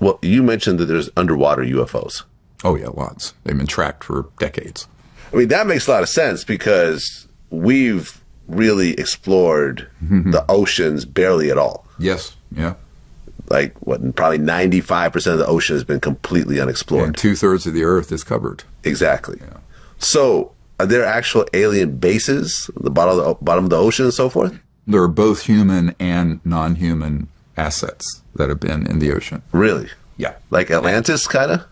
Well, you mentioned that there's underwater UFOs. Oh, yeah, lots. They've been tracked for decades. I mean, that makes a lot of sense because we've really explored the oceans barely at all. Yes, yeah. Like, what, probably 95% of the ocean has been completely unexplored. And 2/3 of the Earth is covered. Exactly. Yeah. So, are there actual alien bases at the bottom of the ocean and so forth? There are both human and non-human assets that have been in the ocean. Really? Yeah. Like Atlantis, kind of?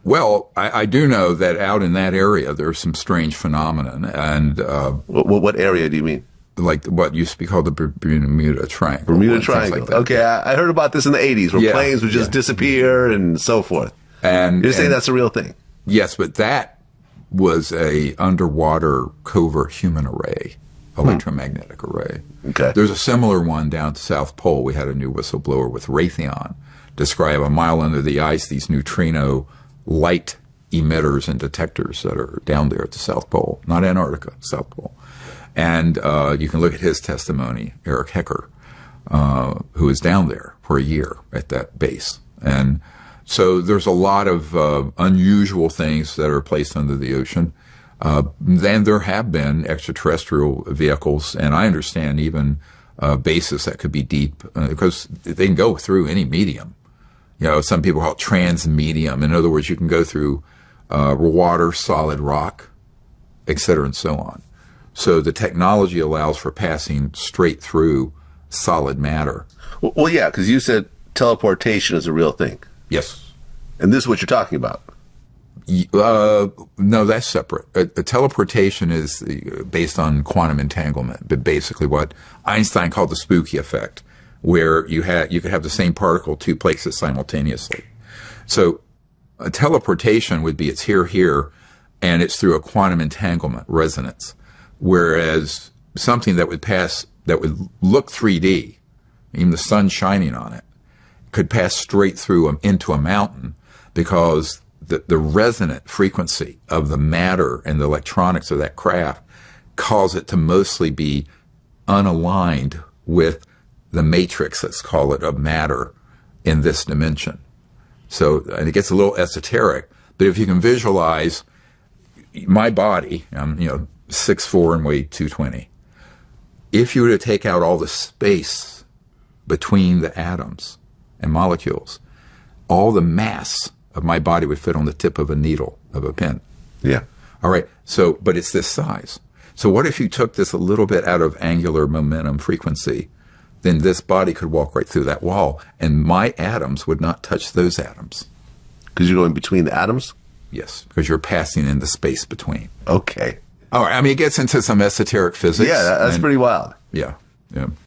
Well, I do know that out in that area there's some strange phenomenon, and What area do you mean? like what used to be called the Bermuda Triangle. Bermuda Triangle. Like that. Okay, I heard about this in the 80s, where planes would just disappear and so forth. And you're saying that's a real thing? Yes, but that was a underwater covert human array, electromagnetic array. Okay. There's a similar one down at the South Pole. We had a new whistleblower with Raytheon describe a mile under the ice these neutrino light emitters and detectors that are down there at the South Pole, not Antarctica, South Pole. And you can look at his testimony, Eric Hecker, who was down there for a year at that base. And so there's a lot of unusual things that are placed under the ocean. Then there have been extraterrestrial vehicles, and I understand even bases that could be deep, because they can go through any medium. You know, some people call it transmedium. In other words, you can go through water, solid rock, et cetera, and so on. So the technology allows for passing straight through solid matter. Well, yeah, because you said teleportation is a real thing. Yes. And this is what you're talking about. No, that's separate. Teleportation is based on quantum entanglement, but basically what Einstein called the spooky effect, where you could have the same particle two places simultaneously. So a teleportation would be it's here, and it's through a quantum entanglement resonance. Whereas something that would pass, that would look 3D, even the sun shining on it, could pass straight through into a mountain, because the resonant frequency of the matter and the electronics of that craft cause it to mostly be unaligned with the matrix, let's call it, of matter in this dimension. So, and it gets a little esoteric, but if you can visualize my body, 6'4" and weigh 220. If you were to take out all the space between the atoms and molecules, all the mass of my body would fit on the tip of a needle of a pen. Yeah. All right. So, but it's this size. So what if you took this a little bit out of angular momentum frequency? Then this body could walk right through that wall, and my atoms would not touch those atoms. Because you're going between the atoms? Yes, because you're passing in the space between. Okay. All right. I mean, it gets into some esoteric physics. Yeah, that's pretty wild. Yeah. Yeah.